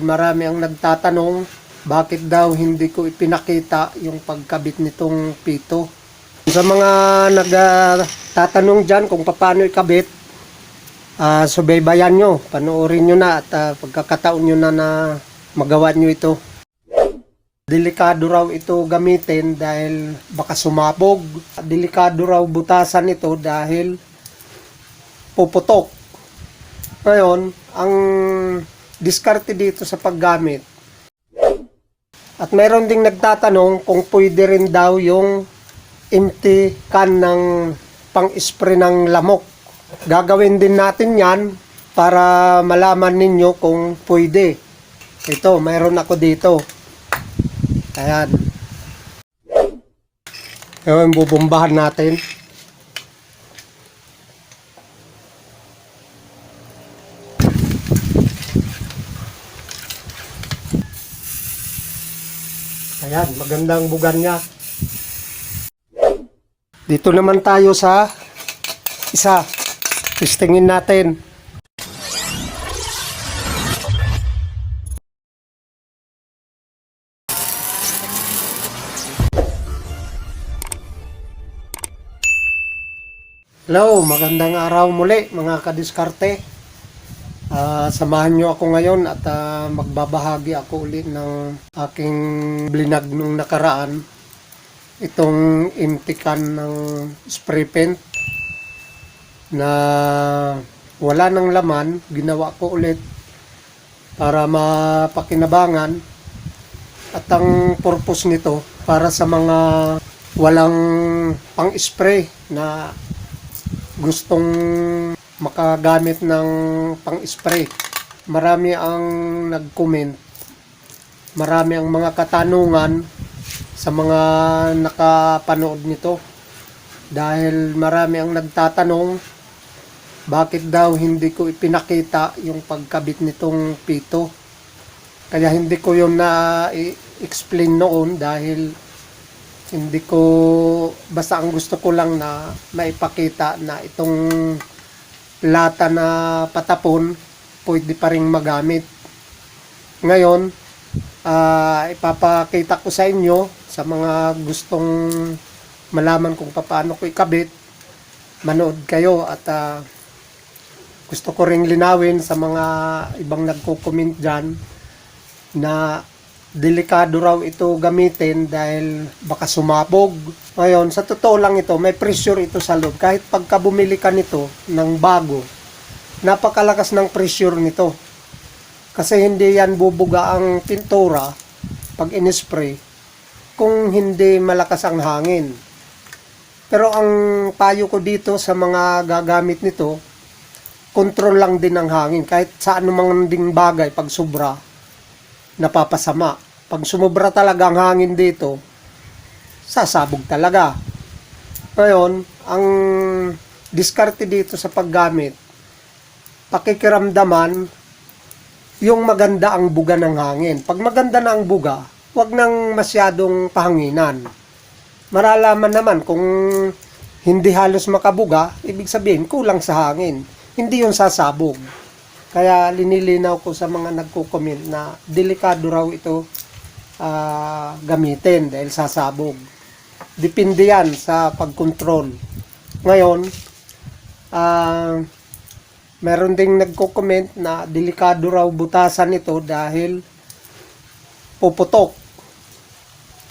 Marami ang nagtatanong bakit daw hindi ko ipinakita yung pagkabit nitong pito. Sa mga nagtatanong dyan kung paano ikabit, subaybayan nyo, panoorin nyo na at pagkakataon nyo na magawa nyo ito. Delikado raw ito gamitin dahil baka sumabog. Delikado raw butasan ito dahil puputok. Ngayon, ang diskarte dito sa paggamit. At mayroon ding nagtatanong kung pwede rin daw yung empty can ng pang-spray ng lamok. Gagawin din natin yan para malaman ninyo kung pwede. Ito, mayroon ako dito. Ayan. Ngayon, bubumbahan natin. Ayan, magandang bugan niya. Dito naman tayo sa isa. Testingin natin. Hello, magandang araw muli mga kadiskarte. Samahan nyo ako ngayon at magbabahagi ako ulit ng aking blinag nung nakaraan. Itong empty can ng spray paint na wala ng laman, ginawa ko ulit para mapakinabangan. At ang purpose nito para sa mga walang pang-spray na gustong makagamit ng pang-spray. Marami ang nag-comment. Marami ang mga katanungan sa mga nakapanood nito. Dahil marami ang nagtatanong bakit daw hindi ko ipinakita yung pagkabit nitong pito. Kaya hindi ko yun na-explain noon dahil hindi ko, basta ang gusto ko lang na maipakita na itong lata na patapon pwede pa rin magamit. Ngayon, ipapakita ko sa inyo sa mga gustong malaman kung paano ko ikabit. Manood kayo at gusto ko ring linawin sa mga ibang nagko-comment dyan na delikado raw ito gamitin dahil baka sumabog. Ngayon, sa totoo lang ito, may pressure ito sa loob. Kahit pagka bumili ka nito ng bago, napakalakas ng pressure nito. Kasi hindi yan bubuga ang pintura pag in-spray kung hindi malakas ang hangin. Pero ang payo ko dito sa mga gagamit nito, control lang din ang hangin. Kahit sa anumang ding bagay, pag sobra, napapasama. Pag sumobra talaga ang hangin dito, sasabog talaga. Ngayon, ang diskarte dito sa paggamit, pakikiramdaman, yung maganda ang buga ng hangin. Pag maganda na ang buga, wag nang masyadong pahanginan. Maralaman naman kung hindi halos makabuga, ibig sabihin kulang sa hangin. Hindi yung sasabog. Kaya linilinaw ko sa mga nagko-comment na delikado raw ito gamitin dahil sasabog. Depende yan sa pagkontrol. Ngayon, meron ding nagko-comment na delikado raw butasan ito dahil puputok.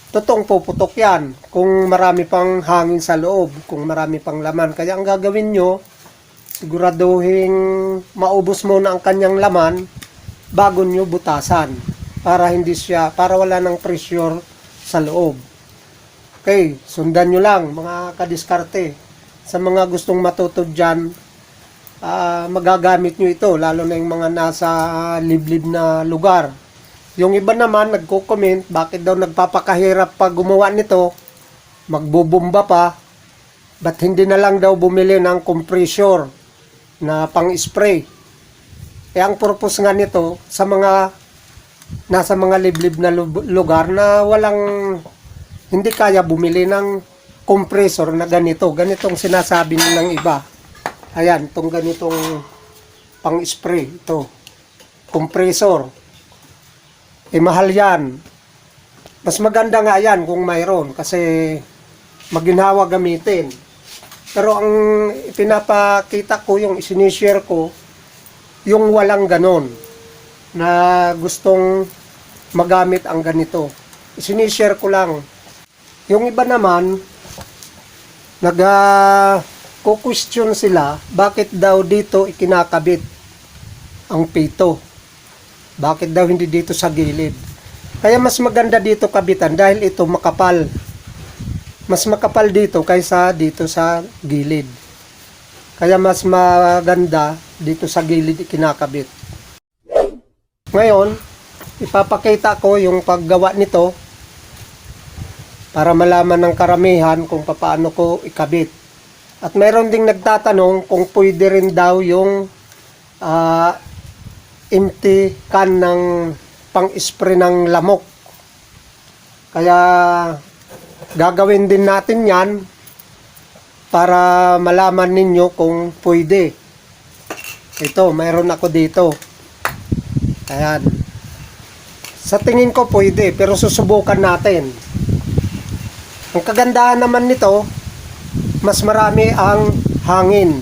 Totoong puputok yan kung marami pang hangin sa loob, kung marami pang laman. Kaya ang gagawin nyo, siguraduhin maubos muna ang kanyang laman bago nyo butasan para wala ng pressure sa loob. Okay, sundan nyo lang mga kadiskarte. Sa mga gustong matuto dyan, magagamit nyo ito lalo na yung mga nasa liblib na lugar. Yung iba naman nagko-comment bakit daw nagpapakahirap pag gumawa nito, magbubomba pa, ba't hindi na lang daw bumili ng compressor na pang-spray. Ang purpose nga nito sa mga nasa mga liblib na lugar na hindi kaya bumili ng compressor na ganitong sinasabi ng iba. Ayan, itong ganitong pang-spray ito, compressor. eh mahal yan. Mas maganda nga yan kung mayroon kasi maginhawa gamitin. Pero ang pinapakita ko, yung isinishare ko, yung walang ganon na gustong magamit ang ganito. Isinishare ko lang. Yung iba naman, nag-question sila, bakit daw dito ikinakabit ang pito? Bakit daw hindi dito sa gilid? Kaya mas maganda dito kabitan dahil ito makapal. Mas makapal dito kaysa dito sa gilid. Kaya mas maganda dito sa gilid ikinakabit. Ngayon, ipapakita ko yung paggawa nito para malaman ng karamihan kung paano ko ikabit. At mayroon ding nagtatanong kung pwede rin daw yung empty can ng pang-spray ng lamok. Kaya gagawin din natin yan para malaman ninyo kung pwede. Ito, mayroon ako dito. Ayan. Sa tingin ko pwede, pero susubukan natin. Ang kagandahan naman nito, mas marami ang hangin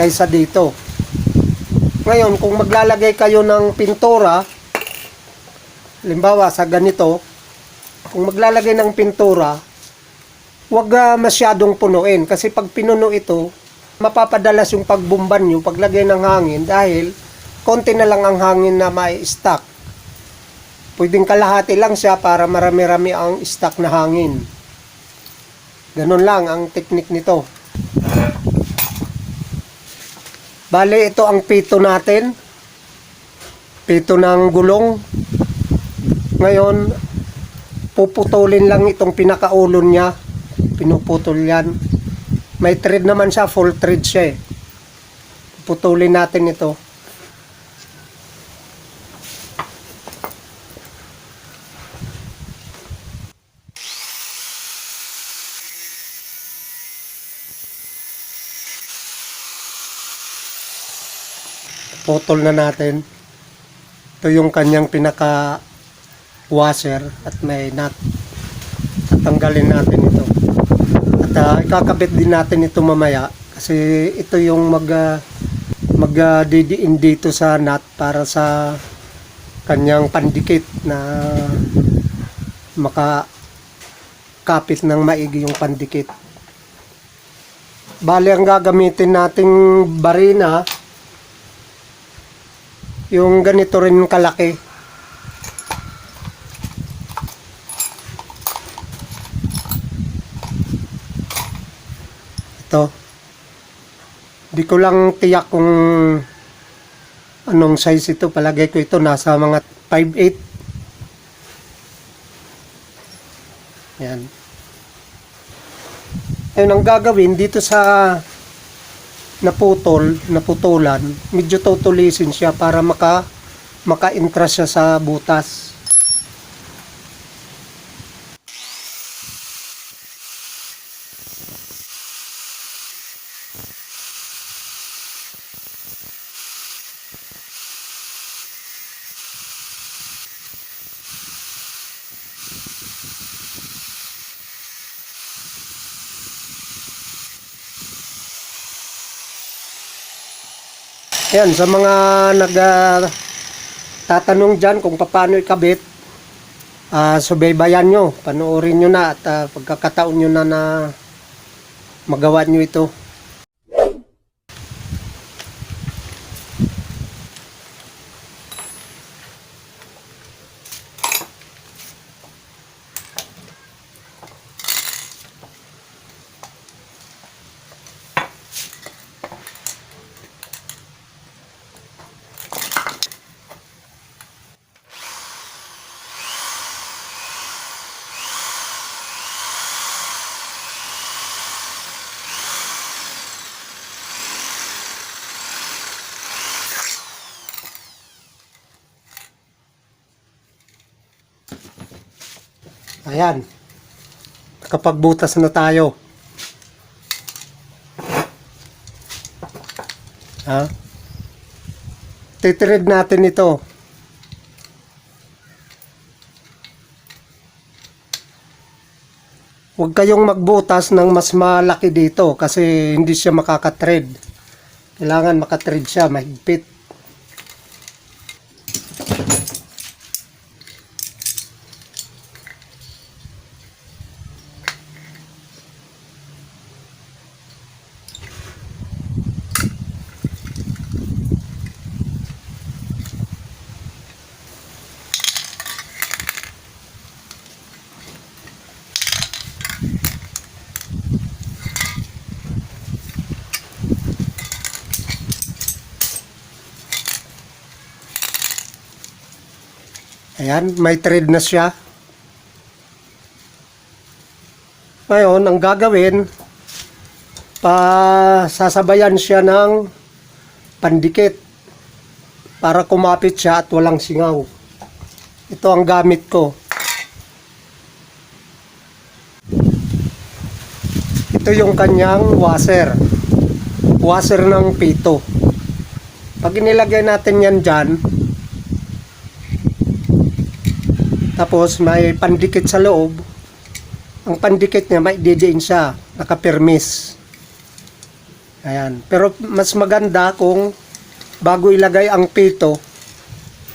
kaysa dito. Ngayon, kung maglalagay kayo ng pintura, halimbawa sa ganito, kung maglalagay ng pintura, huwag masyadong punuin. Kasi pag pinuno ito, mapapadalas yung pagbumban nyo, paglagay ng hangin, dahil konti na lang ang hangin na may stock. Pwedeng kalahati lang siya para marami-rami ang stock na hangin. Ganun lang ang teknik nito. Bale, ito ang pito natin. Pito ng gulong. Ngayon, puputulin lang itong pinakaulon niya. Pinuputol yan. May thread naman siya, full thread siya eh. Putulin natin ito. Putol na natin. Ito yung kanyang pinaka washer at may nut. Tatanggalin natin ito. At ikakabit din natin ito mamaya kasi ito yung magdidiin dito sa nut para sa kanyang pandikit na makakapit ng maigi yung pandikit. Bale, ang gagamitin nating barina, yung ganito rin kalaki. Ito. Di ko lang tiyak kung anong size ito. Palagay ko ito nasa mga 5'8". Yan. Ayun ang gagawin dito sa naputulan, medyo tutulisin siya para maka-intras siya sa butas. Ayan, sa mga tatanong dyan kung paano ikabit, subaybayan nyo, panoorin nyo na at pagkakataon nyo na magawa nyo ito. Ayan. Nakapagbutas na tayo. Titread natin ito. Huwag kayong magbutas ng mas malaki dito kasi hindi siya makaka-thread. Kailangan maka-thread siya, mahigpit. Ayan, may thread na siya. Ngayon, ang gagawin, sasabayan siya ng pandikit para kumapit siya at walang singaw. Ito ang gamit ko. Ito yung kanyang washer. Washer ng pito. Pag inilagay natin yan dyan, tapos may pandikit sa loob. Ang pandikit niya may didiin siya, naka-permis. Ayan. Pero mas maganda kung bago ilagay ang pito,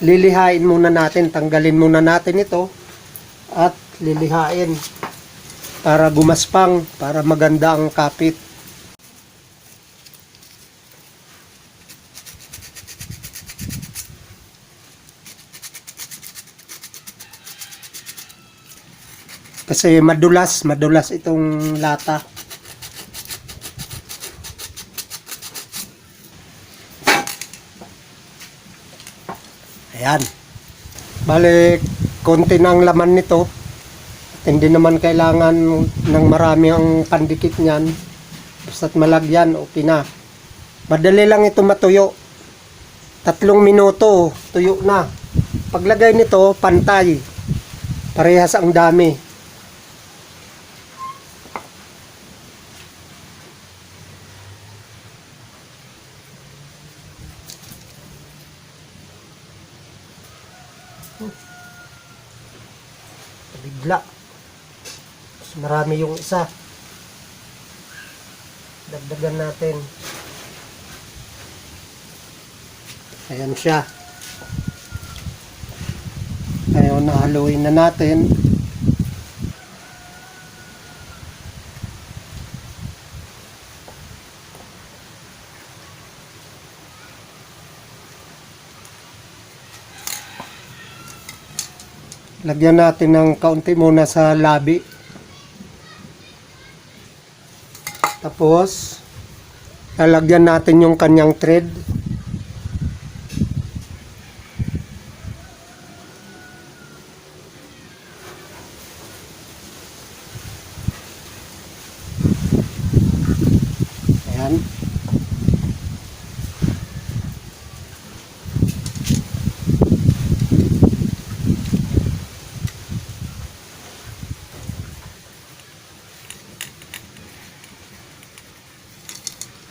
lilihain muna natin, tanggalin muna natin ito at lilihain para gumaspang, para maganda ang kapit. Kasi madulas itong lata. Ayan. Balik, konti na ang laman nito. At hindi naman kailangan ng marami ang pandikit niyan. Basta't malagyan, okay na. Madali lang ito matuyo. 3 minuto, tuyo na. Paglagay nito, pantay. Parehas ang dami. Bigla. Mas marami yung isa. Dagdagan natin. Ayan siya. Ngayon, nahaluin na natin. Lagyan natin ng kaunti muna sa labi. Tapos, lalagyan natin yung kanyang thread. Ayan.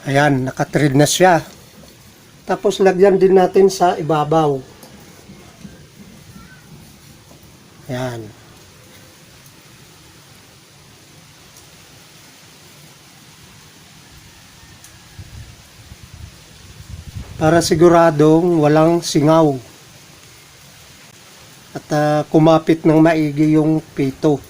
Ayan, naka-thread na siya. Tapos lagyan din natin sa ibabaw. Ayan. Para siguradong walang singaw. At kumapit ng maigi yung pito.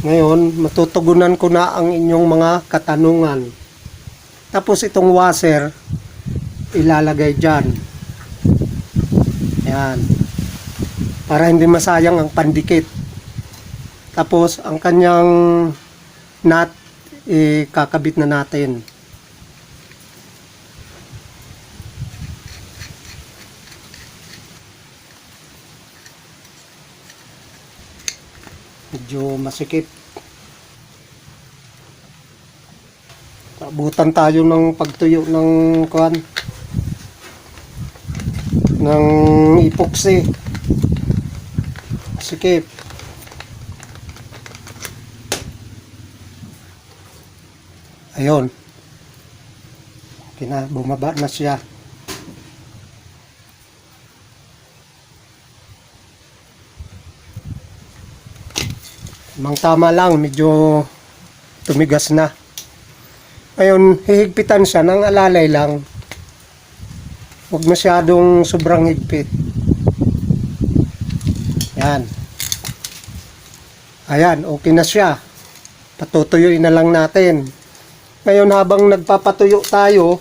Ngayon, matutugunan ko na ang inyong mga katanungan. Tapos itong washer, ilalagay dyan. Ayan. Para hindi masayang ang pandikit. Tapos, ang kanyang nut, kakabit na natin. Medyo masikip. Abutan tayo ng pagtuyo ng kuan ng epoxy. Sikip. Ayun. Okay na, bumaba na siya. Mang tama lang, medyo tumigas na. Ngayon, hihigpitan siya ng alalay lang. Huwag masyadong sobrang higpit. Yan. Ayan, okay na siya. Patutuyuin na lang natin. Ngayon, habang nagpapatuyo tayo,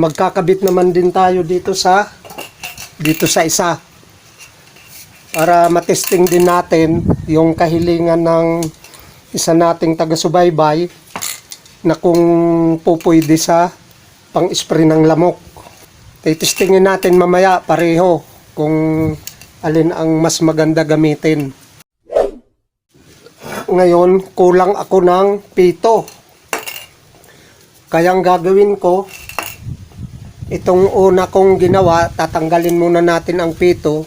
magkakabit naman din tayo dito sa isa. Para matesting din natin yung kahilingan ng isa nating taga-subaybay na kung pupwede sa pang-spray ng lamok. Testingin natin mamaya pareho kung alin ang mas maganda gamitin. Ngayon, kulang ako ng pito. Kaya ang gagawin ko, itong una kong ginawa, tatanggalin muna natin ang pito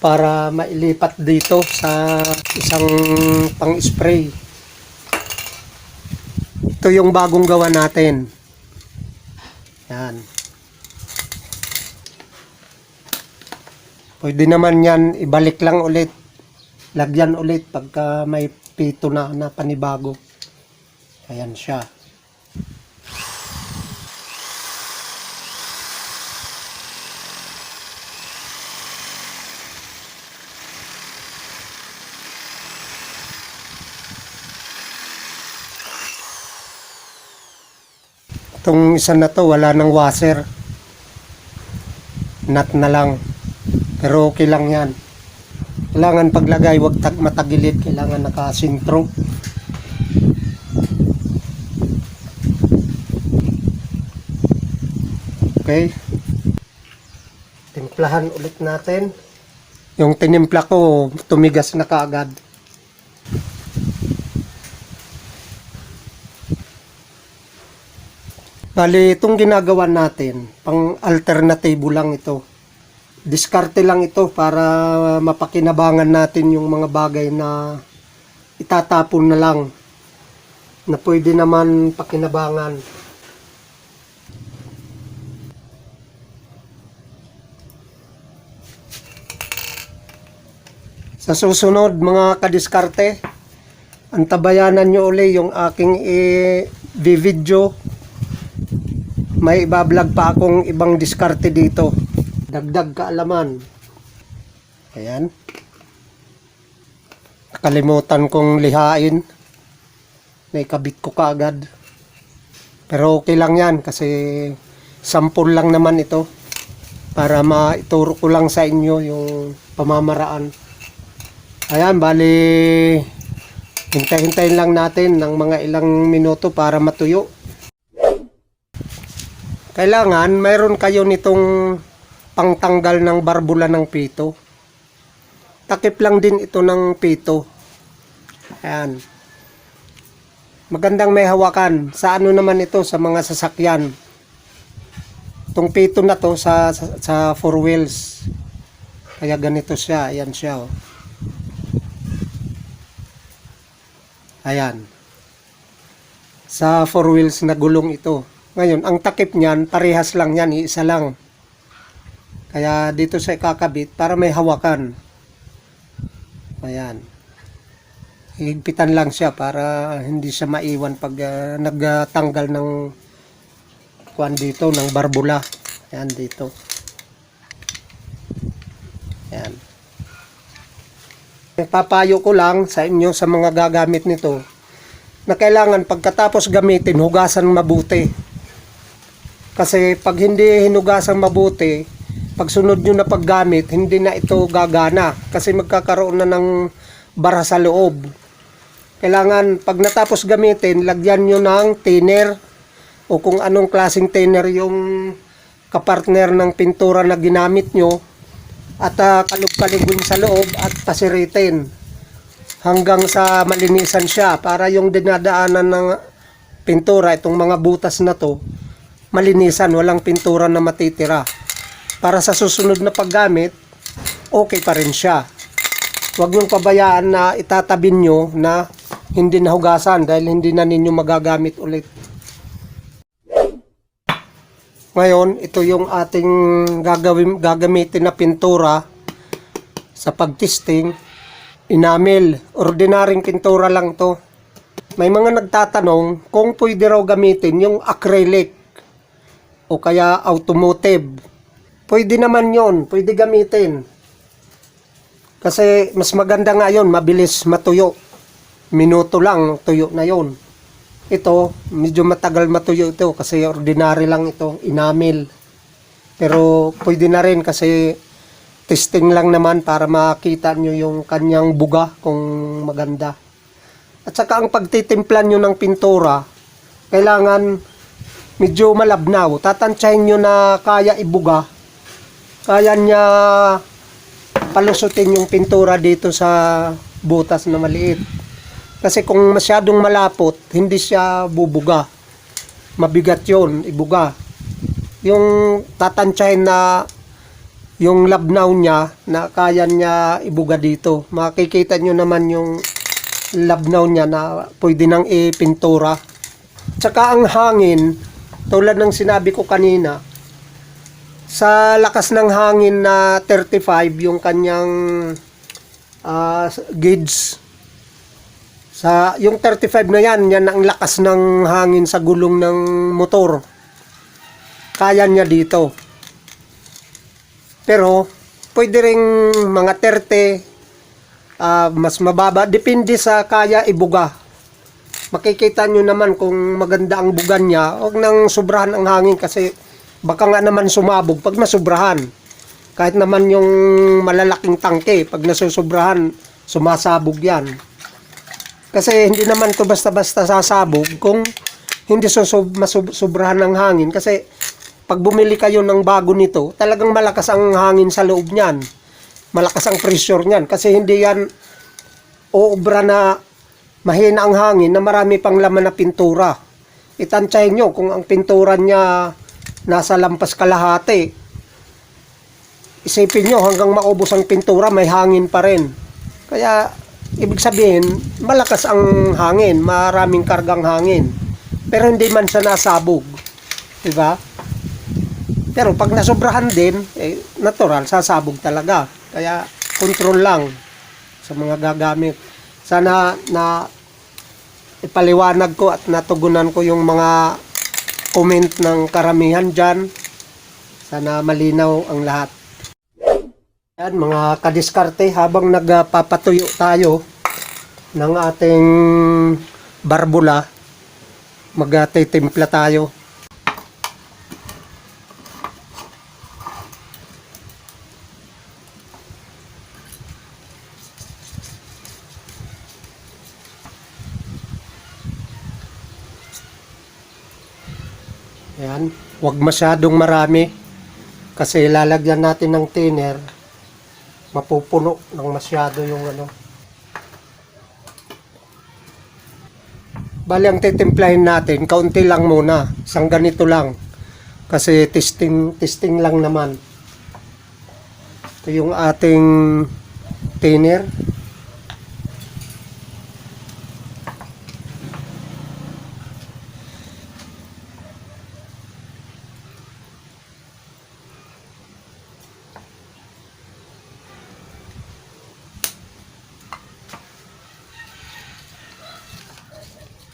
para mailipat dito sa isang pang-spray. Ito yung bagong gawa natin. Yan. Pwede naman yan, ibalik lang ulit. Lagyan ulit pagka may pito na panibago. Ayan siya. Itong isa na to, wala ng washer. Nut na lang. Pero okay lang yan. Kailangan paglagay, wag matagilid. Kailangan nakasintro. Okay. Timplahan ulit natin. Yung tinimpla ko, tumigas na kaagad. Bali, itong ginagawa natin, pang alternatibo lang ito. Diskarte lang ito para mapakinabangan natin yung mga bagay na itatapon na lang. Na pwede naman pakinabangan. Sa susunod mga kadiskarte, antabayanan nyo uli yung aking video. May ibablog pa akong ibang diskarte dito. Dagdag kaalaman. Ayan. Nakalimutan kong lihain. Naikabit ko kaagad. Pero okay lang yan kasi sample lang naman ito. Para maituro ko lang sa inyo yung pamamaraan. Ayan, bali hintay-hintayin lang natin ng mga ilang minuto para matuyo. Kailangan mayroon kayo nitong pangtanggal ng barbula ng pito. Takip lang din ito ng pito. Ayan. Magandang may hawakan. Sa ano naman ito? Sa mga sasakyan. Itong pito na to sa four wheels. Kaya ganito siya. Ayan siya. Oh. Ayan. Sa four wheels na gulong ito. Ngayon, ang takip niyan, parehas lang yan, isa lang. Kaya dito sa ikakabit, para may hawakan. Ayan. Higpitan lang siya para hindi siya maiwan pag nagtanggal ng kuwan dito, ng barbula. Ayan, dito. Ayan. Papayo ko lang sa inyo sa mga gagamit nito na kailangan pagkatapos gamitin, hugasan mabuti. Kasi pag hindi hinugasan mabuti, pag sunod nyo na paggamit, hindi na ito gagana. Kasi magkakaroon na ng bara sa loob. Kailangan pag natapos gamitin, lagyan nyo ng thinner o kung anong klaseng thinner yung kapartner ng pintura na ginamit nyo at kalug-kalugun sa loob at pasiritin hanggang sa malinisan siya para yung dinadaanan ng pintura, itong mga butas na to, malinisan, walang pintura na matitira. Para sa susunod na paggamit, okay pa rin siya. Huwag niyong pabayaan na itatabi nyo na hindi nahugasan dahil hindi na ninyo magagamit ulit. Ngayon, ito yung ating gagamitin na pintura sa pagtesting. Enamel, ordinaryong pintura lang to. May mga nagtatanong kung pwede raw gamitin yung acrylic o kaya automotive. Pwede naman yon, pwede gamitin. Kasi mas maganda nga yun, mabilis matuyo. Minuto lang, tuyo na yon. Ito, medyo matagal matuyo ito kasi ordinary lang ito, enamel. Pero pwede na rin kasi testing lang naman para makita nyo yung kanyang buga kung maganda. At saka ang pagtitimplan nyo ng pintura, kailangan medyo malabnaw. Tatansyahin nyo na kaya ibuga. Kaya niya palusutin yung pintura dito sa butas na maliit. Kasi kung masyadong malapot, hindi siya bubuga. Mabigat yon ibuga. Yung tatansyahin na yung labnaw niya na kaya niya ibuga dito. Makikita nyo naman yung labnaw niya na pwede nang ipintura. Tsaka ang hangin, tulad ng sinabi ko kanina, sa lakas ng hangin na 35 yung kanyang gauge. Sa yung 35 na yan ang lakas ng hangin sa gulong ng motor. Kaya niya dito. Pero pwede ring mga 30, mas mababa, depende sa kaya ibuga. Makikita nyo naman kung maganda ang bugan niya. Huwag nang sobrahan ang hangin kasi baka nga naman sumabog pag nasubrahan. Kahit naman yung malalaking tangke, pag nasusobrahan, sumasabog yan. Kasi hindi naman to basta-basta sasabog kung hindi masubrahan ng hangin. Kasi pag bumili kayo ng bago nito, talagang malakas ang hangin sa loob niyan. Malakas ang pressure niyan. Kasi hindi yan uubra na mahina ang hangin na marami pang laman na pintura. Itansyahin nyo kung ang pintura niya nasa lampas kalahati. Isipin nyo hanggang maubos ang pintura may hangin pa rin. Kaya ibig sabihin malakas ang hangin, maraming kargang hangin. Pero hindi man siya nasabog. Diba? Pero pag nasobrahan din, natural, sasabog talaga. Kaya control lang sa mga gagamit. Sana na ipaliwanag ko at natugunan ko yung mga comment ng karamihan dyan. Sana malinaw ang lahat. Yan, mga kadiskarte, habang nagpapatuyo tayo ng ating barbula, magtitimpla tayo. Ayan, huwag masyadong marami kasi lalagyan natin ng thinner, mapupuno ng masyado yung ano. Bali ang titimplahin natin, kaunti lang muna, isang ganito lang. Kasi testing lang naman. Ito yung ating thinner.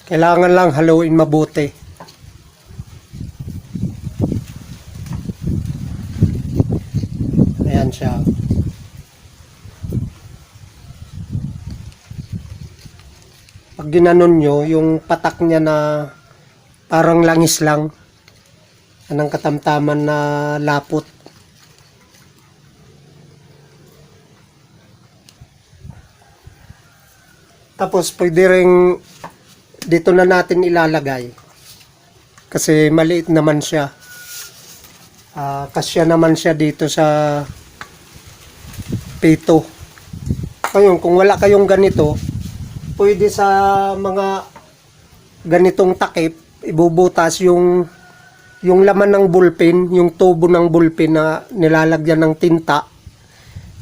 Kailangan lang haluin mabuti. Ayan siya. Pag ginanon nyo, yung patak niya na parang langis lang. Anong katamtaman na lapot. Tapos pwede ring dito na natin ilalagay kasi maliit naman siya. Kasya naman siya dito sa pito. Ngayon kung wala kayong ganito, pwede sa mga ganitong takip ibubutas yung laman ng ballpen, yung tubo ng ballpen na nilalagyan ng tinta.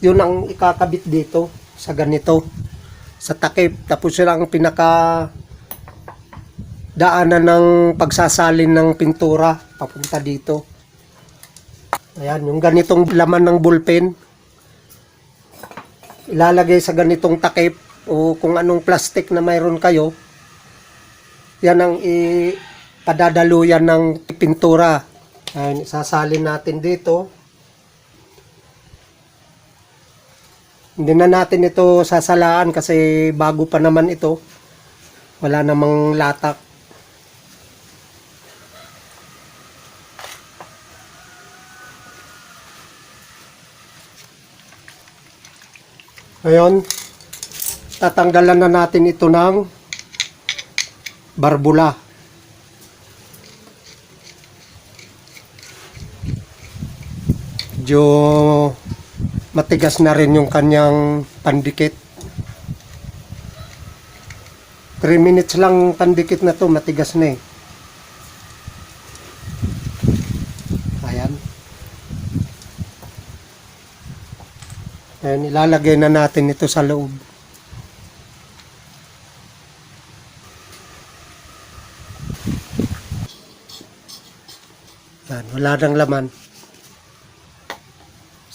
Yun ang ikakabit dito sa ganito, sa takip. Tapos yun ang pinaka daanan ng pagsasalin ng pintura papunta dito. Ayan, yung ganitong laman ng ballpen. Ilalagay sa ganitong takip o kung anong plastic na mayroon kayo. Yan ang ipadadaluyan ng pintura. Ayan, isasalin natin dito. Hindi na natin ito sasalaan kasi bago pa naman ito. Wala namang latak. Ngayon, tatanggalan na natin ito ng barbula. Medyo matigas na rin yung kanyang pandikit. 3 minutes lang pandikit na to, matigas na eh. Ayan. Ayan, ilalagay na natin ito sa loob. Ayan, wala nang laman.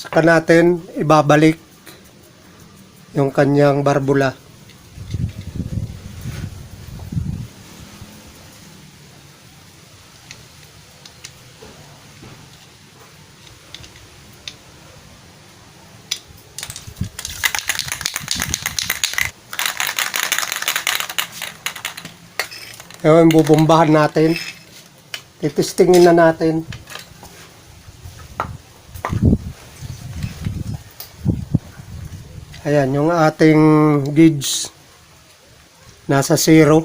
Saka natin ibabalik yung kanyang barbula. Ngayon, bubombahan natin. Titistingin na natin. Ayan, yung ating gauge nasa 0.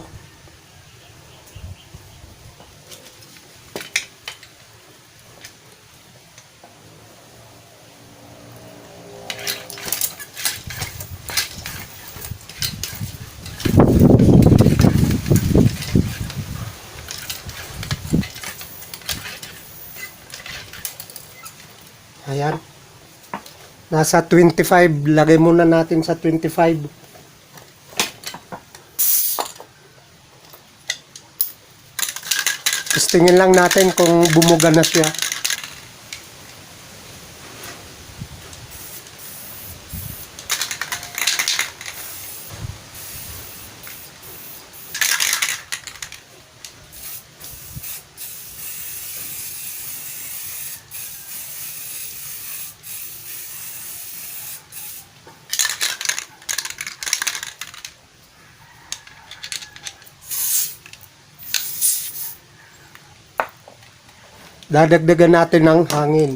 Ayan. Nasa 25. Lagay muna natin sa 25. Testingin lang natin kung bumuga na siya. Dadagdagan natin ng hangin.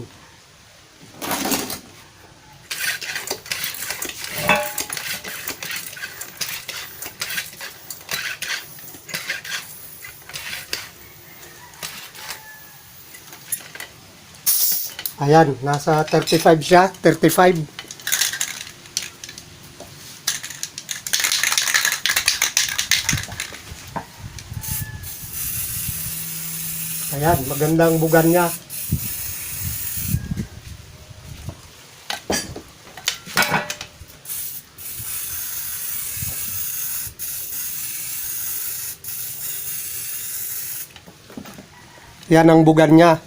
Ayan, nasa 35 siya, 35. Ayan, magandang bugan niya. Yan ang bugan niya.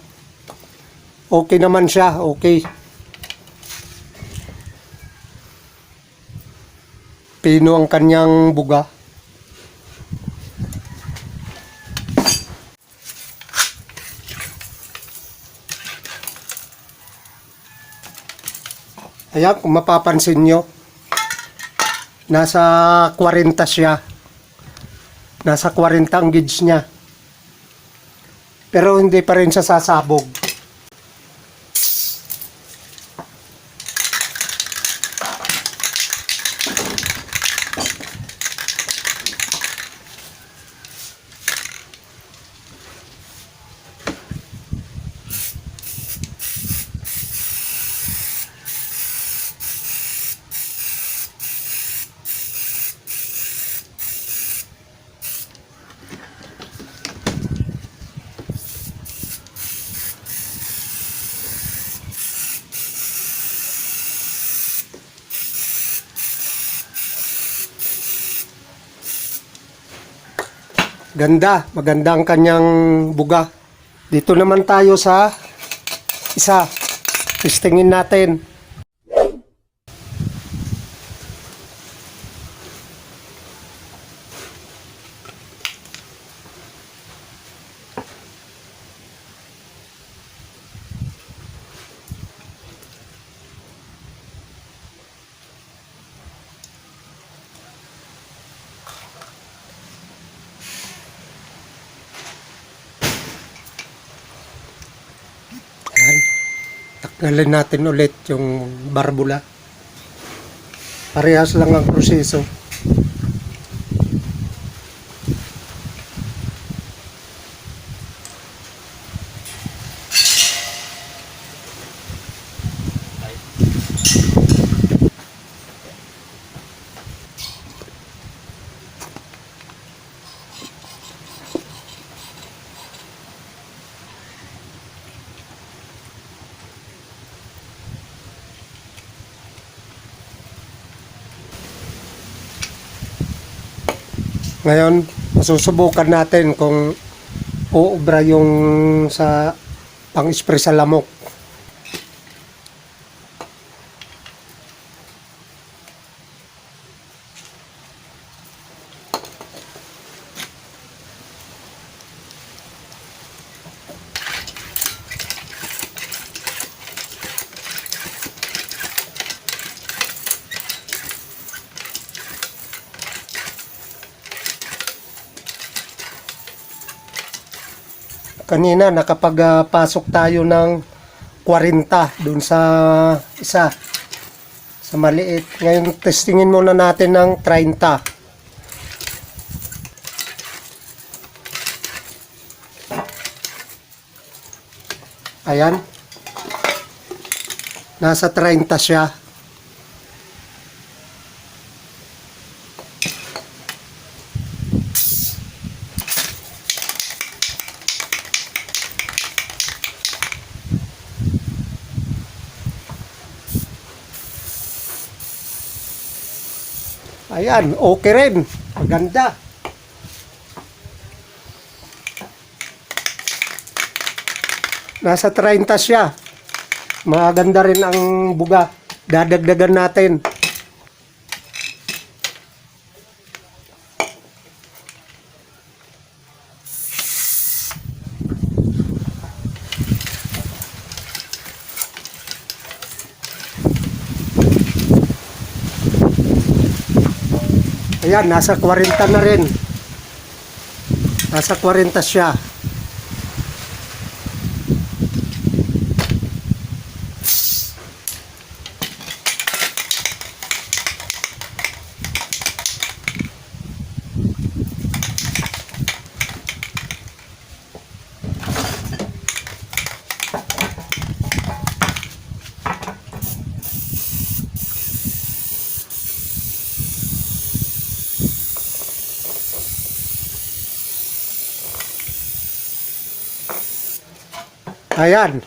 Okay naman siya, okay. Pino ang kanyang buga. Ayan, kung mapapansin nyo, nasa 40 siya. Nasa 40 ang gauge niya. Pero hindi pa rin siya sasabog. Ganda, maganda ang kanyang buga. Dito naman tayo sa isa. Testingin natin. Ayan. Takgalin natin ulit yung barbula. Parehas lang ang proseso. Ngayon, susubukan natin kung uubra yung sa pang-spray sa lamok. Kanina nakapagpasok tayo ng 40 dun sa isa, sa maliit. Ngayon testingin muna natin ng 30. Ayan, nasa 30 siya. Ayan, okay rin. Maganda. Nasa 30 siya. Maganda rin ang buga. Dadagdagan natin. Ayan, nasa 40 na rin. Nasa 40 siya. Ayan,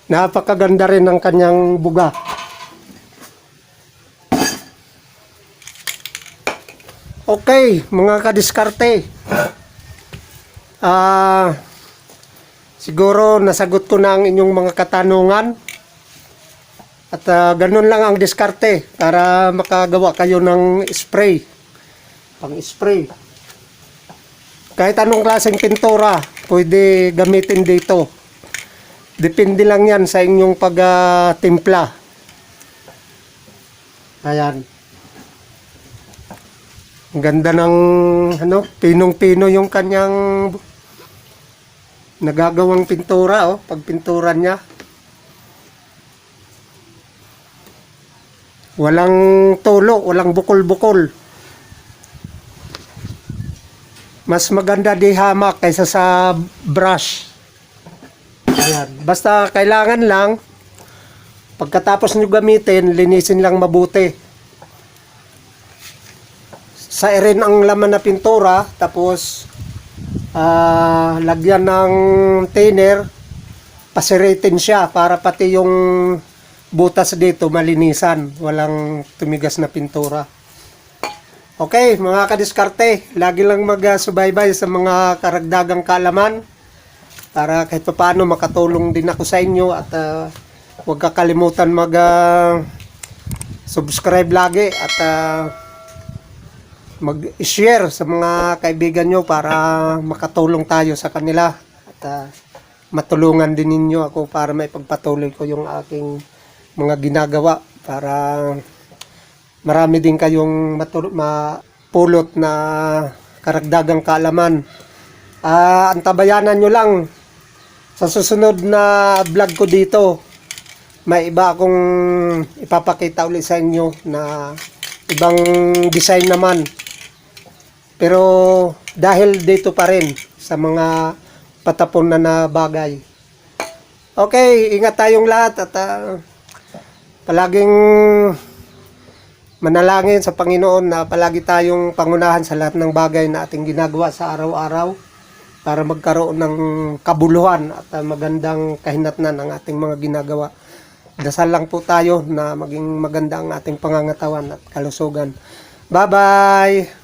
napakaganda rin ng kanyang buga. Okay, mga kadiskarte. Siguro nasagot ko na ang inyong mga katanungan. At ganun lang ang diskarte para makagawa kayo ng spray. Pang-spray. Kahit anong klaseng pintura, pwede gamitin dito. Depende lang yan sa inyong pag-timpla. Ayan. Ang ganda ng pinong-pino yung kanyang nagagawang pintura, pagpinturan niya. Walang tulo, walang bukol-bukol. Mas maganda di hamak kaysa sa brush. Ayan. Basta kailangan lang, pagkatapos nyo gamitin, linisin lang mabuti. Sairin ang laman na pintura, tapos lagyan ng thinner, pasiritin siya para pati yung butas dito malinisan, walang tumigas na pintura. Okay, mga kadiskarte, lagi lang magsubaybay sa mga karagdagang kaalaman para kahit paano makatulong din ako sa inyo at huwag kakalimutan mag subscribe lagi at mag-share sa mga kaibigan nyo para makatulong tayo sa kanila at matulungan din ninyo ako para maipagpatuloy ko yung aking mga ginagawa para marami din kayong mapulot na karagdagang kaalaman. Antabayanan nyo lang sa susunod na vlog ko dito. May iba akong ipapakita ulit sa inyo na ibang design naman. Pero dahil dito pa rin sa mga patapon na bagay. Okay, ingat tayong lahat at palaging manalangin sa Panginoon na palagi tayong pangunahan sa lahat ng bagay na ating ginagawa sa araw-araw para magkaroon ng kabuluhan at magandang kahinatnan ang ating mga ginagawa. Dasal lang po tayo na maging maganda ang ating pangangatawan at kalusugan. Bye-bye!